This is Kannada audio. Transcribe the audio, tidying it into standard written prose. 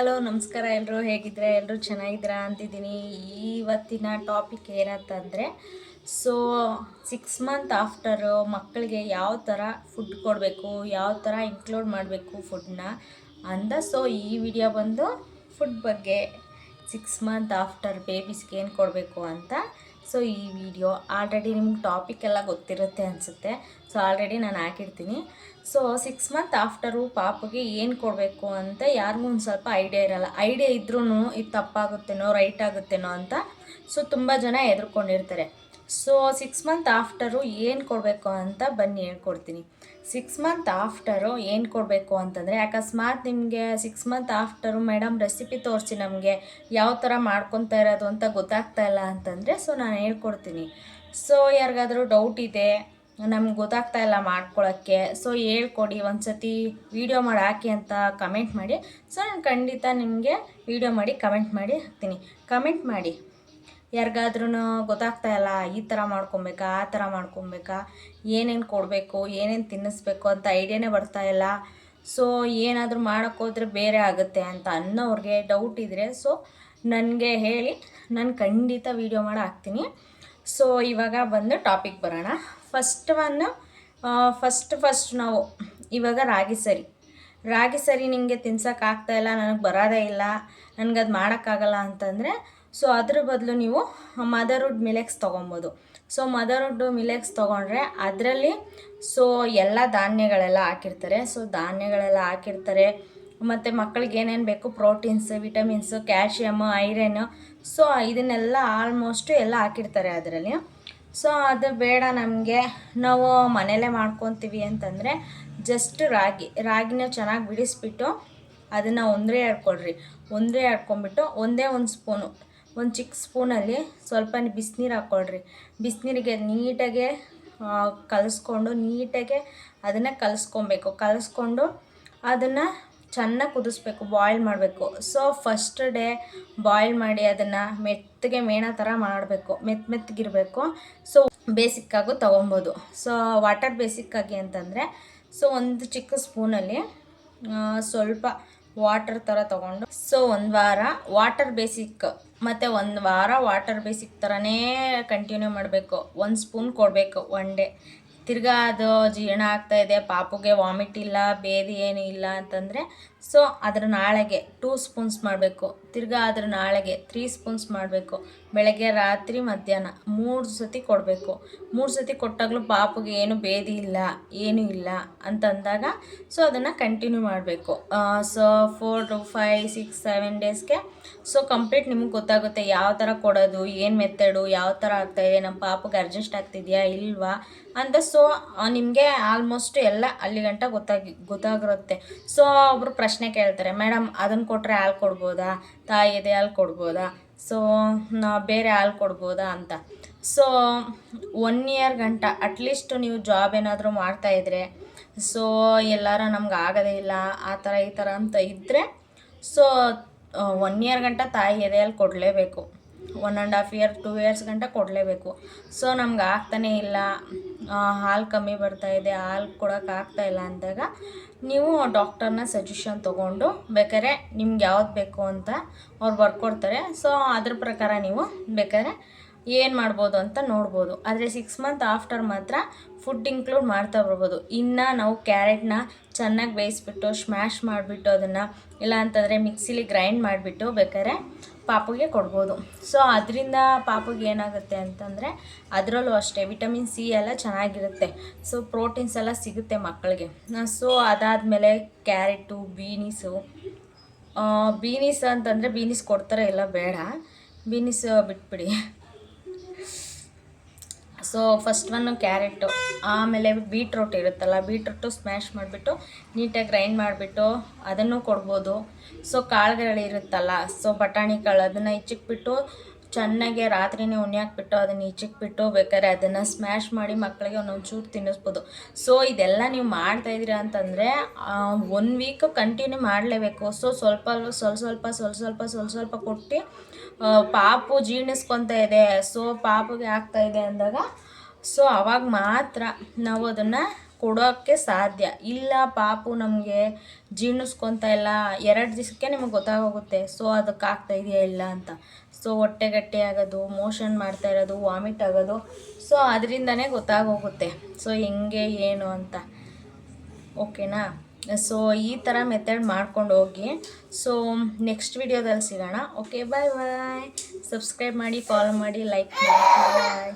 ಹಲೋ ನಮಸ್ಕಾರ. ಎಲ್ಲರೂ ಹೇಗಿದ್ರೆ ಎಲ್ಲರೂ ಚೆನ್ನಾಗಿದ್ದೀರಾ ಅಂತಿದ್ದೀನಿ. ಇವತ್ತಿನ ಟಾಪಿಕ್ ಏನಂತಂದರೆ ಸೊ 6 ಮಂತ್ ಆಫ್ಟರು ಮಕ್ಕಳಿಗೆ ಯಾವ ಥರ ಫುಡ್ ಕೊಡಬೇಕು, ಯಾವ ಥರ ಇನ್ಕ್ಲೂಡ್ ಮಾಡಬೇಕು ಫುಡ್ನ ಸೊ ಈ ವಿಡಿಯೋ ಬಂದು ಫುಡ್ ಬಗ್ಗೆ 6 ಮಂತ್ ಆಫ್ಟರ್ ಬೇಬೀಸ್ಗೆ ಏನು ಕೊಡಬೇಕು ಅಂತ. ಸೊ ಈ ವಿಡಿಯೋ ಆಲ್ರೆಡಿ ನಿಮ್ಗೆ ಟಾಪಿಕ್ ಎಲ್ಲ ಗೊತ್ತಿರುತ್ತೆ ಅನಿಸುತ್ತೆ. ಸೊ ಆಲ್ರೆಡಿ ನಾನು ಹಾಕಿರ್ತೀನಿ. ಸೊ 6 ಮಂತ್ ಆಫ್ಟರು ಪಾಪಗೆ ಏನು ಕೊಡಬೇಕು ಅಂತ ಯಾರಿಗೂ ಒಂದು ಸ್ವಲ್ಪ ಐಡಿಯಾ ಇರಲ್ಲ. ಐಡಿಯಾ ಇದ್ರೂ ಇದು ತಪ್ಪಾಗುತ್ತೇನೋ ರೈಟ್ ಆಗುತ್ತೇನೋ ಅಂತ ಸೊ ತುಂಬ ಜನ ಎದುರ್ಕೊಂಡಿರ್ತಾರೆ. ಸೊ 6 ಮಂತ್ ಆಫ್ಟರು ಏನು ಕೊಡಬೇಕು ಅಂತ ಬನ್ನಿ ಹೇಳ್ಕೊಡ್ತೀನಿ. 6 ಮಂತ್ ಆಫ್ಟರು ಏನು ಕೊಡಬೇಕು ಅಂತಂದರೆ, ಅಕಸ್ಮಾತ್ ನಿಮಗೆ 6 ಮಂತ್ ಆಫ್ಟರು ಮೇಡಮ್ ರೆಸಿಪಿ ತೋರಿಸಿ ನಮಗೆ ಯಾವ ಥರ ಮಾಡ್ಕೊತಾ ಇರೋದು ಅಂತ ಗೊತ್ತಾಗ್ತಾ ಇಲ್ಲ ಅಂತಂದರೆ ಸೊ ನಾನು ಹೇಳ್ಕೊಡ್ತೀನಿ. ಸೊ ಯಾರಿಗಾದರೂ ಡೌಟ್ ಇದೆ, ನಮ್ಗೆ ಗೊತ್ತಾಗ್ತಾ ಇಲ್ಲ ಮಾಡ್ಕೊಳ್ಳೋಕ್ಕೆ, ಸೊ ಹೇಳ್ಕೊಡಿ, ಒಂದು ಸತಿ ವೀಡಿಯೋ ಮಾಡಿ ಹಾಕಿ ಅಂತ ಕಮೆಂಟ್ ಮಾಡಿ. ಸೊ ನಾನು ಖಂಡಿತ ನಿಮಗೆ ವೀಡಿಯೋ ಮಾಡಿ ಕಮೆಂಟ್ ಮಾಡಿ ಹಾಕ್ತೀನಿ. ಕಮೆಂಟ್ ಮಾಡಿ. ಯಾರಿಗಾದ್ರೂ ಗೊತ್ತಾಗ್ತಾ ಇಲ್ಲ, ಈ ಥರ ಮಾಡ್ಕೊಬೇಕಾ ಆ ಥರ ಮಾಡ್ಕೊಬೇಕಾ, ಏನೇನು ಕೊಡಬೇಕು ಏನೇನು ತಿನ್ನಿಸ್ಬೇಕು ಅಂತ ಐಡಿಯಾನೇ ಬರ್ತಾ ಇಲ್ಲ, ಸೊ ಏನಾದರೂ ಮಾಡೋಕ್ಕೋದ್ರೆ ಬೇರೆ ಆಗುತ್ತೆ ಅಂತ ಅನ್ನೋರಿಗೆ ಡೌಟ್ ಇದ್ದರೆ ಸೊ ನನಗೆ ಹೇಳಿ, ನಾನು ಖಂಡಿತ ವೀಡಿಯೋ ಮಾಡಿ ಹಾಕ್ತೀನಿ. ಸೊ ಇವಾಗ ಬಂದು ಟಾಪಿಕ್ ಬರೋಣ. ಫಸ್ಟ್ ನಾವು ಇವಾಗ ರಾಗಿ ಸರಿ ನಿಮಗೆ ತಿನ್ಸೋಕ್ಕಾಗ್ತಾಯಿಲ್ಲ, ನನಗೆ ಬರೋದೇ ಇಲ್ಲ, ನನಗದು ಮಾಡೋಕ್ಕಾಗಲ್ಲ ಅಂತಂದರೆ ಸೊ ಅದ್ರ ಬದಲು ನೀವು ಮದರ್ವುಡ್ ಮಿಲೆಕ್ಸ್ ತೊಗೊಬೋದು. ಸೊ ಮದರ್ವುಡ್ ಮಿಲೆಕ್ಸ್ ತೊಗೊಂಡ್ರೆ ಅದರಲ್ಲಿ ಸೊ ಎಲ್ಲ ಧಾನ್ಯಗಳೆಲ್ಲ ಹಾಕಿರ್ತಾರೆ. ಸೊ ಧಾನ್ಯಗಳೆಲ್ಲ ಹಾಕಿರ್ತಾರೆ ಮತ್ತು ಮಕ್ಕಳಿಗೆ ಏನೇನು ಬೇಕು, proteins, vitamins, calcium, iron, so ಇದನ್ನೆಲ್ಲ ಆಲ್ಮೋಸ್ಟು ಎಲ್ಲ ಹಾಕಿರ್ತಾರೆ ಅದರಲ್ಲಿ. ಸೊ ಅದು ಬೇಡ ನಮಗೆ, ನಾವು ಮನೇಲೇ ಮಾಡ್ಕೊತೀವಿ ಅಂತಂದರೆ ಜಸ್ಟ್ ರಾಗಿನ ಚೆನ್ನಾಗಿ ಬಿಡಿಸ್ಬಿಟ್ಟು ಅದನ್ನು ಒಂದ್ರೆ ಆಡ್ಕೊಂಬಿಟ್ಟು ಒಂದೇ ಒಂದು ಸ್ಪೂನು, ಒಂದು ಚಿಕ್ಕ ಸ್ಪೂನಲ್ಲಿ ಸ್ವಲ್ಪ ಬಿಸಿನೀರು ಹಾಕ್ಕೊಳ್ರಿ. ಬಿಸಿನೀರಿಗೆ ನೀಟಾಗೆ ಕಲಿಸ್ಕೊಂಡು ನೀಟಾಗೆ ಅದನ್ನು ಕಲಿಸ್ಕೊಂಡು ಅದನ್ನು ಚೆನ್ನಾಗಿ ಕುದಿಸ್ಬೇಕು, ಬಾಯ್ಲ್ ಮಾಡಬೇಕು. ಸೊ ಫಸ್ಟ್ ಡೇ ಬಾಯ್ಲ್ ಮಾಡಿ ಅದನ್ನು ಮೆತ್ತಗೆ ಮೇಣ ಥರ ಮಾಡಬೇಕು, ಮೆತ್ತಗಿರಬೇಕು. ಸೊ ಬೇಸಿಕ್ಕಾಗೂ ತೊಗೊಬೋದು. ಸೊ ವಾಟರ್ ಬೇಸಿಕ್ಕಾಗಿ ಅಂತಂದರೆ ಸೊ ಒಂದು ಚಿಕ್ಕ ಸ್ಪೂನಲ್ಲಿ ಸ್ವಲ್ಪ ವಾಟರ್ ಥರ ತೊಗೊಂಡು ಸೊ ಒಂದು ವಾರ ವಾಟರ್ ಬೇಸಿಕ್ ಮತ್ತು ಒಂದು ವಾರ ವಾಟರ್ ಬೇಸಿಕ್ ಥರನೇ ಕಂಟಿನ್ಯೂ ಮಾಡಬೇಕು. 1 ಸ್ಪೂನ್ ಕೊಡಬೇಕು ಒನ್ ಡೇ. ತಿರ್ಗಾ ಅದು ಜೀರ್ಣ ಆಗ್ತಾಯಿದೆ, ಪಾಪುಗೆ ವಾಮಿಟ್ ಇಲ್ಲ, ಬೇದಿ ಏನೂ ಇಲ್ಲ ಅಂತಂದರೆ ಸೊ ಅದ್ರ ನಾಳೆಗೆ 2 ಸ್ಪೂನ್ಸ್ ಮಾಡಬೇಕು. ತಿರ್ಗಾ ಅದ್ರ ನಾಳೆಗೆ 3 ಸ್ಪೂನ್ಸ್ ಮಾಡಬೇಕು. ಬೆಳಗ್ಗೆ, ರಾತ್ರಿ, ಮಧ್ಯಾಹ್ನ 3 ಸತಿ ಕೊಡಬೇಕು. 3 ಸತಿ ಕೊಟ್ಟಾಗಲೂ ಪಾಪುಗೆ ಏನು ಬೇದಿ ಇಲ್ಲ, ಏನೂ ಇಲ್ಲ ಅಂತಂದಾಗ ಸೊ ಅದನ್ನು ಕಂಟಿನ್ಯೂ ಮಾಡಬೇಕು. ಸೊ 4 to 5, 6, 7 ಡೇಸ್ಗೆ ಸೊ ಕಂಪ್ಲೀಟ್ ನಿಮಗೆ ಗೊತ್ತಾಗುತ್ತೆ ಯಾವ ಥರ ಕೊಡೋದು, ಏನು ಮೆಥಡು, ಯಾವ ಥರ ಆಗ್ತಾಯಿದೆ, ನಮ್ಮ ಪಾಪಗೆ ಅಡ್ಜಸ್ಟ್ ಆಗ್ತಿದೆಯಾ ಇಲ್ವಾ ಅಂತ. ಸೊ ನಿಮಗೆ ಆಲ್ಮೋಸ್ಟ್ ಎಲ್ಲ ಅಲ್ಲಿ ಗಂಟ ಗೊತ್ತಾಗಿರುತ್ತೆ. ಸೊ ಒಬ್ಬರು ಪ್ರಶ್ನೆ ಕೇಳ್ತಾರೆ, ಮೇಡಮ್ ಅದನ್ನು ಕೊಟ್ಟರೆ ಹಾಲು ಕೊಡ್ಬೋದಾ, ತಾಯಿ ಎದೆ ಹಾಲು ಕೊಡ್ಬೋದಾ, ಸೊ ಬೇರೆ ಹಾಲು ಕೊಡ್ಬೋದಾ ಅಂತ. ಸೊ 1 year ಗಂಟ ಅಟ್ಲೀಸ್ಟ್ ನೀವು ಜಾಬ್ ಏನಾದರೂ ಮಾಡ್ತಾಯಿದ್ರೆ ಸೊ ಎಲ್ಲಾರ ನಮ್ಗೆ ಆಗೋದೇ ಇಲ್ಲ ಆ ಥರ ಈ ಥರ ಅಂತ ಇದ್ದರೆ ಸೊ 1 year ಗಂಟ ತಾಯಿ ಎದೆ ಹಾಲು ಕೊಡಲೇಬೇಕು. 1.5 year 2 years ಗಂಟ ಕೊಡಲೇಬೇಕು. ಸೊ ನಮ್ಗೆ ಆಗ್ತಾನೇ ಇಲ್ಲ, ಹಾಲು ಕಮ್ಮಿ ಬರ್ತಾಯಿದೆ, ಹಾಲು ಕೊಡೋಕ್ಕಾಗ್ತಾಯಿಲ್ಲ ಅಂದಾಗ ನೀವು ಡಾಕ್ಟರ್ನ ಸಜೆಷನ್ ತೊಗೊಂಡು ಬೇಕಾದ್ರೆ ನಿಮ್ಗೆ ಯಾವ್ದು ಬೇಕು ಅಂತ ಅವ್ರು ಬರ್ಕೊಡ್ತಾರೆ. ಸೊ ಅದ್ರ ಪ್ರಕಾರ ನೀವು ಬೇಕಾದ್ರೆ ಏನು ಮಾಡ್ಬೋದು ಅಂತ ನೋಡ್ಬೋದು. ಆದರೆ 6 ಮಂತ್ ಆಫ್ಟರ್ ಮಾತ್ರ ಫುಡ್ ಇನ್ಕ್ಲೂಡ್ ಮಾಡ್ತಾ ಬರ್ಬೋದು. ಇನ್ನು ನಾವು ಕ್ಯಾರೆಟ್ನ ಚೆನ್ನಾಗಿ ಬೇಯಿಸ್ಬಿಟ್ಟು ಸ್ಮ್ಯಾಶ್ ಮಾಡಿಬಿಟ್ಟು ಅದನ್ನು ಇಲ್ಲ ಅಂತಂದರೆ ಮಿಕ್ಸಿಲಿ ಗ್ರೈಂಡ್ ಮಾಡಿಬಿಟ್ಟು ಬೇಕಾದ್ರೆ ಪಾಪುಗೆ ಕೊಡ್ಬೋದು. ಸೊ ಅದರಿಂದ ಪಾಪುಗೆ ಏನಾಗುತ್ತೆ ಅಂತಂದರೆ ಅದರಲ್ಲೂ ಅಷ್ಟೇ ವಿಟಮಿನ್ ಸಿ ಎಲ್ಲ ಚೆನ್ನಾಗಿರುತ್ತೆ. ಸೊ ಪ್ರೋಟೀನ್ಸ್ ಎಲ್ಲ ಸಿಗುತ್ತೆ ಮಕ್ಕಳಿಗೆ. ಸೊ ಅದಾದಮೇಲೆ ಕ್ಯಾರೆಟು, ಬೀನೀಸ್ ಅಂತಂದರೆ ಬೀನೀಸ್ ಕೊಡ್ತಾರೆ, ಇಲ್ಲ ಬೇಡ, ಬೀನೀಸ್ ಬಿಟ್ಬಿಡಿ. ಸೊ ಫಸ್ಟ್ ಒನ್ನು ಕ್ಯಾರೆಟು, ಆಮೇಲೆ ಬೀಟ್ರೂಟ್ ಇರುತ್ತಲ್ಲ, ಬೀಟ್ರೂಟು ಸ್ಮ್ಯಾಶ್ ಮಾಡಿಬಿಟ್ಟು ನೀಟಾಗಿ ಗ್ರೈಂಡ್ ಮಾಡಿಬಿಟ್ಟು ಅದನ್ನು ಕೊಡ್ಬೋದು. ಸೊ ಕಾಳುಗಳಿರುತ್ತಲ್ಲ, ಸೊ ಬಟಾಣಿ ಕಾಳು ಅದನ್ನು ಹೆಚ್ಚಿಕ್ಬಿಟ್ಟು ಚೆನ್ನಾಗಿ ರಾತ್ರಿನೇ ಉಣ್ಣೆ ಹಾಕ್ಬಿಟ್ಟು ಅದನ್ನು ಹೆಚ್ಚಿಕ್ಬಿಟ್ಟು ಬೇಕಾದ್ರೆ ಅದನ್ನು ಸ್ಮ್ಯಾಶ್ ಮಾಡಿ ಮಕ್ಕಳಿಗೆ ಒಂದೊಂದು ಚೂರು ತಿನ್ನಿಸ್ಬೋದು. ಸೊ ಇದೆಲ್ಲ ನೀವು ಮಾಡ್ತಾಯಿದ್ದೀರ ಅಂತಂದರೆ 1 week ಕಂಟಿನ್ಯೂ ಮಾಡಲೇಬೇಕು. ಸೊ ಸ್ವಲ್ಪ ಕೊಟ್ಟು ಪಾಪು ಜೀರ್ಣಿಸ್ಕೊತಾ ಇದೆ, ಸೊ ಪಾಪುಗೆ ಆಗ್ತಾಯಿದೆ ಅಂದಾಗ ಸೊ ಅವಾಗ ಮಾತ್ರ ನಾವು ಅದನ್ನು ಕೊಡೋಕ್ಕೆ ಸಾಧ್ಯ. ಇಲ್ಲ ಪಾಪು ನಮಗೆ ಜೀರ್ಣಿಸ್ಕೊತಾ ಇಲ್ಲ, 2 ದಿವಸಕ್ಕೆ ನಿಮಗೆ ಗೊತ್ತಾಗೋಗುತ್ತೆ ಸೊ ಅದಕ್ಕೆ ಆಗ್ತಾ ಇದೆಯಾ ಇಲ್ಲ ಅಂತ. ಸೊ ಹೊಟ್ಟೆ ಗಟ್ಟಿ ಆಗೋದು, ಮೋಷನ್ ಮಾಡ್ತಾ ಇರೋದು, ವಾಮಿಟ್ ಆಗೋದು, ಸೊ ಅದರಿಂದನೇ ಗೊತ್ತಾಗೋಗುತ್ತೆ ಸೊ ಹೆಂಗೆ ಏನು ಅಂತ. ಓಕೆನಾ? ಸೊ ಈ ಥರ ಮೆಥಡ್ ಮಾಡ್ಕೊಂಡು ಹೋಗಿ. ಸೊ ನೆಕ್ಸ್ಟ್ ವಿಡಿಯೋದಲ್ಲಿ ಸಿಗೋಣ. ಓಕೆ, ಬಾಯ್ ಬಾಯ್. ಸಬ್ಸ್ಕ್ರೈಬ್ ಮಾಡಿ, ಫಾಲೋ ಮಾಡಿ, ಲೈಕ್ ಮಾಡಿ. ಬಾಯ್.